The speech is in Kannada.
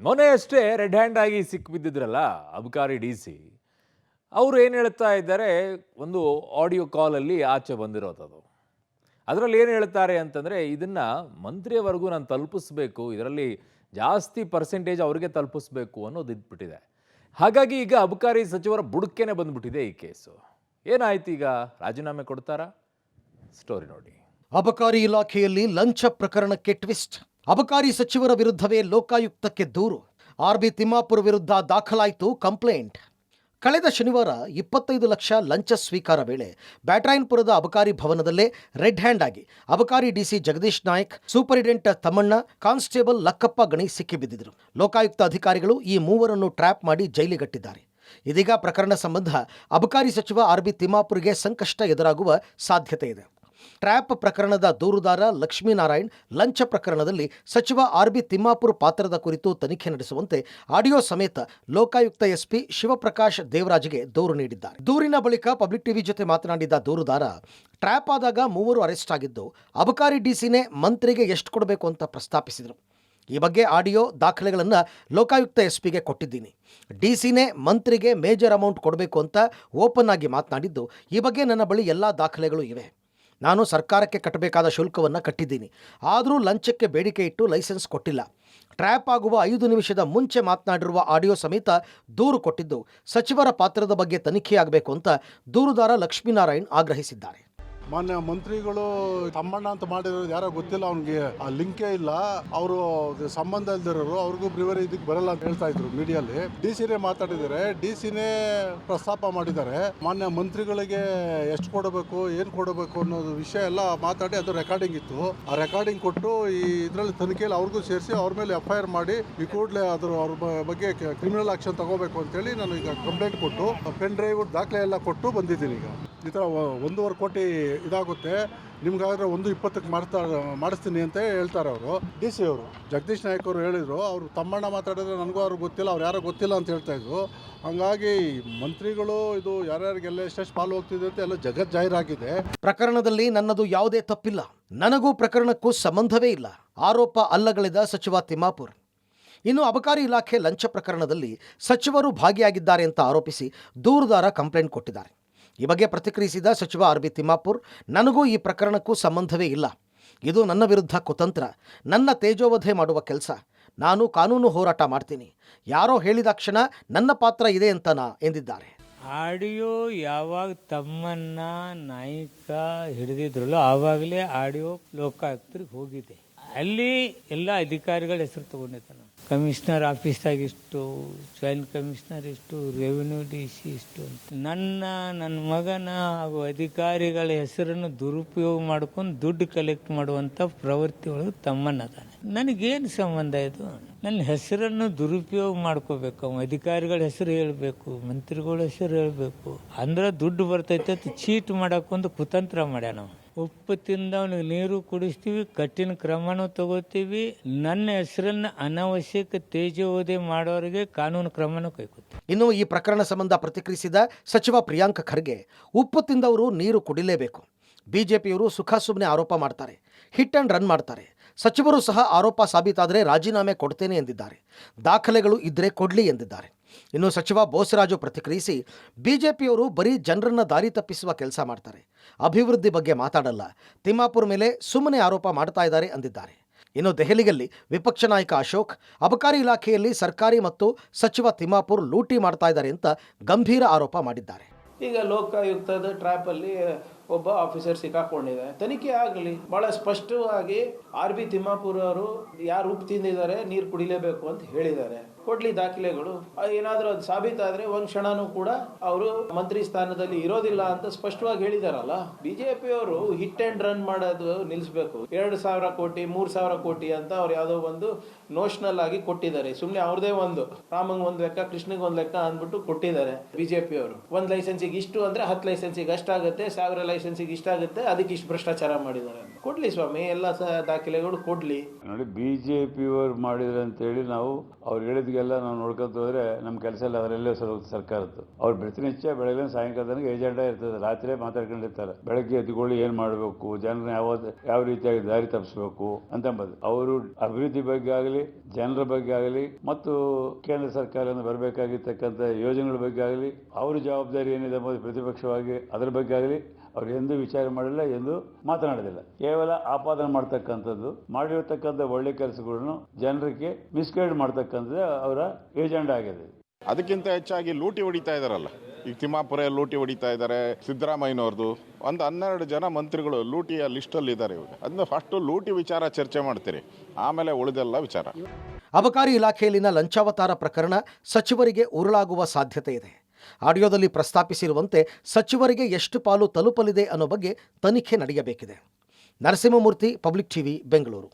ಮೊನ್ನೆ ಅಷ್ಟೇ ರೆಡ್ ಹ್ಯಾಂಡ್ ಆಗಿ ಸಿಕ್ಕಿಬಿದ್ದಿದ್ರಲ್ಲ ಅಬಕಾರಿ ಡಿ ಸಿ ಅವರು ಏನು ಹೇಳ್ತಾ ಇದ್ದಾರೆ, ಒಂದು ಆಡಿಯೋ ಕಾಲಲ್ಲಿ ಆಚೆ ಬಂದಿರೋದು. ಅದರಲ್ಲಿ ಏನು ಹೇಳ್ತಾರೆ ಅಂತಂದರೆ, ಇದನ್ನು ಮಂತ್ರಿಯವರೆಗೂ ನಾನು ತಲುಪಿಸ್ಬೇಕು, ಇದರಲ್ಲಿ ಜಾಸ್ತಿ ಪರ್ಸೆಂಟೇಜ್ ಅವರಿಗೆ ತಲುಪಿಸ್ಬೇಕು ಅನ್ನೋದು ಇದ್ಬಿಟ್ಟಿದೆ. ಹಾಗಾಗಿ ಈಗ ಅಬಕಾರಿ ಸಚಿವರ ಬುಡಕ್ಕೇನೆ ಬಂದ್ಬಿಟ್ಟಿದೆ ಈ ಕೇಸು. ಏನಾಯ್ತು ಈಗ? ರಾಜೀನಾಮೆ ಕೊಡ್ತಾರಾ? ಸ್ಟೋರಿ ನೋಡಿ. ಅಬಕಾರಿ ಇಲಾಖೆಯಲ್ಲಿ ಲಂಚ ಪ್ರಕರಣಕ್ಕೆ ಟ್ವಿಸ್ಟ್. ಅಬಕಾರಿ ಸಚಿವರ ವಿರುದ್ಧವೇ ಲೋಕಾಯುಕ್ತಕ್ಕೆ ದೂರು. ಆರ್.ಬಿ. ತಿಮ್ಮಾಪುರ್ ವಿರುದ್ಧ ದಾಖಲಾಯಿತು ಕಂಪ್ಲೇಂಟ್. ಕಳೆದ ಶನಿವಾರ 25 ಲಕ್ಷ ಲಂಚ ಸ್ವೀಕಾರ ವೇಳೆ ಬ್ಯಾಟರಾಯನ್ಪುರದ ಅಬಕಾರಿ ಭವನದಲ್ಲೇ ರೆಡ್ ಹ್ಯಾಂಡ್ ಆಗಿ ಅಬಕಾರಿ DC Jagadish Naik, superintendent Thammanna, constable Lakkappa Gani ಸಿಕ್ಕಿಬಿದ್ದಿದ್ದರು. ಲೋಕಾಯುಕ್ತ ಅಧಿಕಾರಿಗಳು ಈ ಮೂವರನ್ನು ಟ್ರ್ಯಾಪ್ ಮಾಡಿ ಜೈಲಿಗಟ್ಟಿದ್ದಾರೆ. ಇದೀಗ ಪ್ರಕರಣ ಸಂಬಂಧ ಅಬಕಾರಿ ಸಚಿವ ಆರ್.ಬಿ. ತಿಮ್ಮಾಪುರ್ಗೆ ಸಂಕಷ್ಟ ಎದುರಾಗುವ ಸಾಧ್ಯತೆ ಇದೆ. ಟ್ರ್ಯಾಪ್ ಪ್ರಕರಣದ ದೂರುದಾರ ಲಕ್ಷ್ಮೀನಾರಾಯಣ್ ಲಂಚ ಪ್ರಕರಣದಲ್ಲಿ ಸಚಿವ ಆರ್.ಬಿ. ತಿಮ್ಮಾಪುರ್ ಪಾತ್ರದ ಕುರಿತು ತನಿಖೆ ನಡೆಸುವಂತೆ ಆಡಿಯೋ ಸಮೇತ ಲೋಕಾಯುಕ್ತ ಎಸ್ಪಿ ಶಿವಪ್ರಕಾಶ್ ದೇವರಾಜ್ಗೆ ದೂರು ನೀಡಿದ್ದಾರೆ. ದೂರಿನ ಬಳಿಕ ಪಬ್ಲಿಕ್ ಟಿವಿ ಜೊತೆ ಮಾತನಾಡಿದ ದೂರುದಾರ, ಟ್ರ್ಯಾಪ್ ಆದಾಗ ಮೂವರು ಅರೆಸ್ಟ್ ಆಗಿದ್ದು ಅಬಕಾರಿ ಡಿಸಿನೇ ಮಂತ್ರಿಗೆ ಎಷ್ಟು ಕೊಡಬೇಕು ಅಂತ ಪ್ರಸ್ತಾಪಿಸಿದರು. ಈ ಬಗ್ಗೆ ಆಡಿಯೋ ದಾಖಲೆಗಳನ್ನು ಲೋಕಾಯುಕ್ತ ಎಸ್ಪಿಗೆ ಕೊಟ್ಟಿದ್ದೀನಿ. ಡಿಸಿನೇ ಮಂತ್ರಿಗೆ ಮೇಜರ್ ಅಮೌಂಟ್ ಕೊಡಬೇಕು ಅಂತ ಓಪನ್ ಆಗಿ ಮಾತನಾಡಿದ್ದು, ಈ ಬಗ್ಗೆ ನನ್ನ ಬಳಿ ಎಲ್ಲ ದಾಖಲೆಗಳು ಇವೆ. ನಾನು ಸರ್ಕಾರಕ್ಕೆ ಕಟ್ಟಬೇಕಾದ ಶುಲ್ಕವನ್ನು ಕಟ್ಟಿದ್ದೀನಿ, ಆದರೂ ಲಂಚಕ್ಕೆ ಬೇಡಿಕೆ ಇಟ್ಟು ಲೈಸೆನ್ಸ್ ಕೊಟ್ಟಿಲ್ಲ. ಟ್ರ್ಯಾಪ್ ಆಗುವ 5 ನಿಮಿಷದ ಮುಂಚೆ ಮಾತನಾಡಿರುವ ಆಡಿಯೋ ಸಮೇತ ದೂರು ಕೊಟ್ಟಿದ್ದು ಸಚಿವರ ಪಾತ್ರದ ಬಗ್ಗೆ ತನಿಖೆಯಾಗಬೇಕು ಅಂತ ದೂರುದಾರ ಲಕ್ಷ್ಮೀನಾರಾಯಣ್ ಆಗ್ರಹಿಸಿದ್ದಾರೆ. ಮಾನ್ಯ ಮಂತ್ರಿಗಳು ತಮ್ಮಣ್ಣ ಅಂತ ಮಾಡಿರೋದು ಯಾರೋ ಗೊತ್ತಿಲ್ಲ, ಅವ್ನಿಗೆ ಆ ಲಿಂಕೇ ಇಲ್ಲ, ಅವರು ಸಂಬಂಧ ಇಲ್ದಿರೋರು, ಅವ್ರಿಗೂ ಬ್ರಿವರಿ ಇದಕ್ಕೆ ಬರಲ್ಲ ಅಂತ ಹೇಳ್ತಾ ಇದ್ರು ಮೀಡಿಯಲ್ಲಿ. ಡಿಸಿನೇ ಮಾತಾಡಿದ್ದಾರೆ, ಡಿಸಿನೇ ಪ್ರಸ್ತಾಪ ಮಾಡಿದ್ದಾರೆ. ಮಾನ್ಯ ಮಂತ್ರಿಗಳಿಗೆ ಎಷ್ಟು ಕೊಡಬೇಕು, ಏನು ಕೊಡಬೇಕು ಅನ್ನೋದು ವಿಷಯ ಎಲ್ಲ ಮಾತಾಡಿ ಅದು ರೆಕಾರ್ಡಿಂಗ್ ಇತ್ತು. ಆ ರೆಕಾರ್ಡಿಂಗ್ ಕೊಟ್ಟು ಈ ಇದರಲ್ಲಿ ತನಿಖೆಯಲ್ಲಿ ಅವ್ರಿಗೂ ಸೇರಿಸಿ ಅವ್ರ ಮೇಲೆ FIR ಮಾಡಿ ಈ ಕೂಡಲೇ ಅವ್ರ ಬಗ್ಗೆ ಕ್ರಿಮಿನಲ್ ಆಕ್ಷನ್ ತಗೋಬೇಕು ಅಂತೇಳಿ ನಾನು ಈಗ ಕಂಪ್ಲೇಂಟ್ ಕೊಟ್ಟು ಪೆನ್ ಡ್ರೈವ್ ದಾಖಲೆ ಎಲ್ಲ ಕೊಟ್ಟು ಬಂದಿದ್ದೀನಿ. ಈಗ ಈ ಥರ 1.5 ಕೋಟಿ ಇದಾಗುತ್ತೆ, ನಿಮ್ಗಾದ್ರೆ 1.20ಕ್ಕೆ ಮಾಡಿಸ್ತೀನಿ ಅಂತ ಹೇಳ್ತಾರೆ ಅವರು. ಡಿ ಸಿ ಅವರು ಜಗದೀಶ್ ನಾಯ್ಕ್ ಅವರು ಹೇಳಿದ್ರು, ಅವರು ತಮ್ಮಣ್ಣ ಮಾತಾಡಿದ್ರೆ ನನಗೂ ಅವ್ರಿಗೆ ಗೊತ್ತಿಲ್ಲ, ಅವ್ರು ಯಾರೋ ಗೊತ್ತಿಲ್ಲ ಅಂತ ಹೇಳ್ತಾ ಇದ್ರು. ಹಾಗಾಗಿ ಮಂತ್ರಿಗಳು ಇದು ಯಾರ್ಯಾರಿಗೆಲ್ಲ ಎಷ್ಟೆಷ್ಟು ಪಾಲು ಹೋಗ್ತಿದೆ ಅಂತ ಎಲ್ಲ ಜಗತ್ ಜಾಹೀರಾಗಿದೆ. ಪ್ರಕರಣದಲ್ಲಿ ನನ್ನದು ಯಾವುದೇ ತಪ್ಪಿಲ್ಲ, ನನಗೂ ಪ್ರಕರಣಕ್ಕೂ ಸಂಬಂಧವೇ ಇಲ್ಲ ಆರೋಪ ಅಲ್ಲಗಳೆದ ಸಚಿವ ತಿಮ್ಮಾಪುರ್. ಇನ್ನು ಅಬಕಾರಿ ಇಲಾಖೆ ಲಂಚ ಪ್ರಕರಣದಲ್ಲಿ ಸಚಿವರು ಭಾಗಿಯಾಗಿದ್ದಾರೆ ಅಂತ ಆರೋಪಿಸಿ ದೂರುದಾರ ಕಂಪ್ಲೇಂಟ್ ಕೊಟ್ಟಿದ್ದಾರೆ. ಈ ಬಗ್ಗೆ ಪ್ರತಿಕ್ರಿಯಿಸಿದ ಸಚಿವ ಆರ್.ಬಿ. ತಿಮ್ಮಾಪುರ್, ನನಗೂ ಈ ಪ್ರಕರಣಕ್ಕೂ ಸಂಬಂಧವೇ ಇಲ್ಲ, ಇದು ನನ್ನ ವಿರುದ್ಧ ಕುತಂತ್ರ, ನನ್ನ ತೇಜೋವಧೆ ಮಾಡುವ ಕೆಲಸ, ನಾನು ಕಾನೂನು ಹೋರಾಟ ಮಾಡ್ತೀನಿ, ಯಾರೋ ಹೇಳಿದ ಕ್ಷಣ ನನ್ನ ಪಾತ್ರ ಇದೆ ಅಂತನಾ ಎಂದಿದ್ದಾರೆ. ಆಡಿಯೋ ಯಾವಾಗ ತಮ್ಮನ್ನ ನಾಯಕ ಹಿಡಿದಿದ್ರಲ್ಲೋ ಆವಾಗಲೇ ಆಡಿಯೋ ಲೋಕಾಯುಕ್ತರಿಗೆ ಹೋಗಿದೆ. ಅಲ್ಲಿ ಎಲ್ಲ ಅಧಿಕಾರಿಗಳ ಹೆಸರು ತಗೊಂಡಿದ್ದಾನೆ. ಕಮಿಷನರ್ ಆಫೀಸಾಗ ಇಷ್ಟು, ಜಾಯಿಂಟ್ ಕಮಿಷನರ್ ಇಷ್ಟು, ರೆವಿನ್ಯೂ DC ಇಷ್ಟು ಅಂತ. ನನ್ನ ಮಗನ ಹಾಗೂ ಅಧಿಕಾರಿಗಳ ಹೆಸರನ್ನು ದುರುಪಯೋಗ ಮಾಡ್ಕೊಂಡು ದುಡ್ಡು ಕಲೆಕ್ಟ್ ಮಾಡುವಂಥ ಪ್ರವೃತ್ತಿ ಒಳಗೆ ತಮ್ಮನ್ನದಾನೆ. ನನಗೇನು ಸಂಬಂಧ ಇದು? ನನ್ನ ಹೆಸರನ್ನು ದುರುಪಯೋಗ ಮಾಡ್ಕೋಬೇಕು, ಅಧಿಕಾರಿಗಳ ಹೆಸರು ಹೇಳಬೇಕು, ಮಂತ್ರಿಗಳ ಹೆಸರು ಹೇಳಬೇಕು ಅಂದ್ರೆ ದುಡ್ಡು ಬರ್ತೈತೆ ಅಂತ ಚೀಟ್ ಮಾಡೋಕ್ಕೊಂದು ಕುತಂತ್ರ ಮಾಡ್ಯಾನ ನಾವು. ಉಪ್ಪು ತಿಂದ ಅವನಿಗೆ ನೀರು ಕುಡಿಸ್ತೀವಿ, ಕಠಿಣ ಕ್ರಮನೂ ತಗೋತೀವಿ. ನನ್ನ ಹೆಸರನ್ನು ಅನಾವಶ್ಯಕ ತೇಜೋವಧೆ ಮಾಡೋರಿಗೆ ಕಾನೂನು ಕ್ರಮನೂ ಕೈಗೊಳ್ತೀವಿ. ಇನ್ನು ಈ ಪ್ರಕರಣ ಸಂಬಂಧ ಪ್ರತಿಕ್ರಿಯಿಸಿದ ಸಚಿವ ಪ್ರಿಯಾಂಕ್ ಖರ್ಗೆ, ಉಪ್ಪು ತಿಂದವರು ನೀರು ಕುಡಿಲೇಬೇಕು. ಬಿಜೆಪಿಯವರು ಸುಖ ಸುಮ್ಮನೆ ಆರೋಪ ಮಾಡ್ತಾರೆ, ಹಿಟ್ ಅಂಡ್ ರನ್ ಮಾಡ್ತಾರೆ. ಸಚಿವರು ಸಹ ಆರೋಪ ಸಾಬೀತಾದರೆ ರಾಜೀನಾಮೆ ಕೊಡ್ತೇನೆ ಎಂದಿದ್ದಾರೆ. ದಾಖಲೆಗಳು ಇದ್ರೆ ಕೊಡ್ಲಿ ಎಂದಿದ್ದಾರೆ. ಇನ್ನು ಸಚಿವ ಬೋಸರಾಜು ಪ್ರತಿಕ್ರಿಯಿಸಿ, ಬಿಜೆಪಿಯವರು ಬರೀ ಜನರನ್ನ ದಾರಿ ತಪ್ಪಿಸುವ ಕೆಲಸ ಮಾಡ್ತಾರೆ, ಅಭಿವೃದ್ಧಿ ಬಗ್ಗೆ ಮಾತಾಡಲ್ಲ, ತಿಮ್ಮಾಪುರ್ ಮೇಲೆ ಸುಮ್ಮನೆ ಆರೋಪ ಮಾಡ್ತಾ ಇದ್ದಾರೆ ಅಂದಿದ್ದಾರೆ. ಇನ್ನು ದೆಹಲಿಯಲ್ಲಿ ವಿಪಕ್ಷ ನಾಯಕ ಅಶೋಕ್, ಅಬಕಾರಿ ಇಲಾಖೆಯಲ್ಲಿ ಸರ್ಕಾರಿ ಮತ್ತು ಸಚಿವ ತಿಮ್ಮಾಪುರ್ ಲೂಟಿ ಮಾಡ್ತಾ ಇದ್ದಾರೆ ಅಂತ ಗಂಭೀರ ಆರೋಪ ಮಾಡಿದ್ದಾರೆ. ಈಗ ಲೋಕಾಯುಕ್ತದ ಟ್ರ್ಯಾಪಲ್ಲಿ ಒಬ್ಬ ಆಫೀಸರ್ ಸಿಕ್ಕಾಕೊಂಡಿದೆ, ತನಿಖೆ ಆಗಲಿ. ಭಾಳ ಸ್ಪಷ್ಟವಾಗಿ ಆರ್.ಬಿ. ತಿಮ್ಮಾಪುರ್ ಅವರು ಯಾರು ಉಪ್ಪು ತಿಂದಿದ್ದಾರೆ, ನೀರು ಕುಡಿಲೇಬೇಕು ಅಂತ ಹೇಳಿದ್ದಾರೆ. ಕೊಡ್ಲಿ ದಾಖಲೆಗಳು. ಏನಾದರೂ ಅದು ಸಾಬೀತಾದರೆ ಒಂದು ಕ್ಷಣನೂ ಕೂಡ ಅವರು ಮಂತ್ರಿ ಸ್ಥಾನದಲ್ಲಿ ಇರೋದಿಲ್ಲ ಅಂತ ಸ್ಪಷ್ಟವಾಗಿ ಹೇಳಿದಾರಲ್ಲ. ಬಿಜೆಪಿಯವರು ಹಿಟ್ ಆ್ಯಂಡ್ ರನ್ ಮಾಡೋದು ನಿಲ್ಲಿಸಬೇಕು. 2,000 ಕೋಟಿ 3,000 ಕೋಟಿ ಅಂತ ಅವ್ರು ಯಾವುದೋ ಒಂದು ನೋಷನಲ್ ಆಗಿ ಕೊಟ್ಟಿದ್ದಾರೆ. ಸುಮ್ಮನೆ ಅವ್ರದೇ ಒಂದು ರಾಮಂಗ್ ಒಂದು ಲೆಕ್ಕ, ಕೃಷ್ಣಗೆ ಒಂದು ಲೆಕ್ಕ ಅಂದ್ಬಿಟ್ಟು ಕೊಟ್ಟಿದ್ದಾರೆ ಬಿಜೆಪಿಯವರು. ಒಂದು ಲೈಸೆನ್ಸಿಗೆ ಇಷ್ಟು ಅಂದರೆ 10 ಲೈಸೆನ್ಸಿಗೆ ಅಷ್ಟಾಗುತ್ತೆ, 1000 ಲೈಸೆನ್ಸಿಗೆ ಇಷ್ಟ ಆಗುತ್ತೆ, ಅದಕ್ಕೆ ಇಷ್ಟು ಭ್ರಷ್ಟಾಚಾರ ಮಾಡಿದ್ದಾರೆ. ಕೊಡ್ಲಿ ಸ್ವಾಮಿ, ಎಲ್ಲ ದಾಖಲೆಗಳು ಕೊಡ್ಲಿ. ನೋಡಿ, BJPಯವರು ಮಾಡಿದ್ರೆ ಅಂತೇಳಿ ನಾವು ಅವ್ರು ಹೇಳಿದ್ಗೆಲ್ಲ ನಾವು ನೋಡ್ಕೊಂತ ಹೋದ್ರೆ ನಮ್ಮ ಕೆಲಸ ಎಲ್ಲ ಅವರೆಲ್ಲೇ ಸರ್ಕಾರದ್ದು. ಅವ್ರು ಪ್ರತಿನಿತ್ಯ ಬೆಳಗ್ಗೆ ಸಾಯಂಕಾಲ ತನಕ ಏಜೆಂಡಾ ಇರ್ತದೆ, ರಾತ್ರಿ ಮಾತಾಡ್ಕೊಂಡಿರ್ತಾರೆ. ಬೆಳಗ್ಗೆ ಎದ್ದುಕೊಳ್ಳಿ ಏನ್ ಮಾಡಬೇಕು, ಜನರನ್ನ ಯಾವ ರೀತಿಯಾಗಿ ದಾರಿ ತಪ್ಪಿಸ್ಬೇಕು ಅಂತಂಬುದು. ಅವರು ಅಭಿವೃದ್ಧಿ ಬಗ್ಗೆ ಆಗಲಿ, ಜನರ ಬಗ್ಗೆ ಆಗಲಿ, ಮತ್ತು ಕೇಂದ್ರ ಸರ್ಕಾರದಿಂದ ಬರಬೇಕಾಗಿರ್ತಕ್ಕಂಥ ಯೋಜನೆಗಳ ಬಗ್ಗೆ ಆಗಲಿ, ಅವ್ರ ಜವಾಬ್ದಾರಿ ಏನಿದೆ ಎಂಬುದು ಪ್ರತಿಪಕ್ಷವಾಗಿ ಅದರ ಬಗ್ಗೆ ಆಗಲಿ ಅವ್ರು ಎಂದೂ ವಿಚಾರ ಮಾಡಿಲ್ಲ, ಎಂದು ಮಾತನಾಡೋದಿಲ್ಲ. ಕೇವಲ ಆಪಾದನೆ ಮಾಡ್ತಕ್ಕಂಥದ್ದು, ಮಾಡಿರ್ತಕ್ಕಂಥ ಒಳ್ಳೆ ಕೆಲಸಗಳನ್ನು ಜನರಿಗೆ ಮಿಸ್ಗೈಡ್ ಮಾಡ್ತಕ್ಕಂಥದ್ದು ಅವರ ಏಜೆಂಡಾ ಆಗಿದೆ. ಅದಕ್ಕಿಂತ ಹೆಚ್ಚಾಗಿ ಲೂಟಿ ಹೊಡಿತಾ ಇದ್ದಾರಲ್ಲ. ಈಗ ತಿಮ್ಮಾಪುರ ಲೂಟಿ ಹೊಡಿತಾ ಇದ್ದಾರೆ. ಸಿದ್ದರಾಮಯ್ಯನವ್ರದ್ದು ಒಂದು 12 ಜನ ಮಂತ್ರಿಗಳು ಲೂಟಿಯ ಲಿಸ್ಟಲ್ಲಿ ಇದ್ದಾರೆ. ಇವಾಗ ಅದನ್ನ ಫಸ್ಟು ಲೂಟಿ ವಿಚಾರ ಚರ್ಚೆ ಮಾಡ್ತೀರಿ, ಆಮೇಲೆ ಉಳಿದೆಲ್ಲ ವಿಚಾರ. ಅಬಕಾರಿ ಇಲಾಖೆಯಲ್ಲಿನ ಲಂಚಾವತಾರ ಪ್ರಕರಣ ಸಚಿವರಿಗೆ ಉರುಳಾಗುವ ಸಾಧ್ಯತೆ ಇದೆ. ಆಡಿಯೋದಲ್ಲಿ ಪ್ರಸ್ತಾಪಿಸಿರುವಂತೆ ಸಚಿವರಿಗೆ ಎಷ್ಟು ಪಾಲು ತಲುಪಲಿದೆ ಅನ್ನೋ ಬಗ್ಗೆ ತನಿಖೆ ನಡೆಯಬೇಕಿದೆ. Narasimhamurthy, public TV, Bengaluru.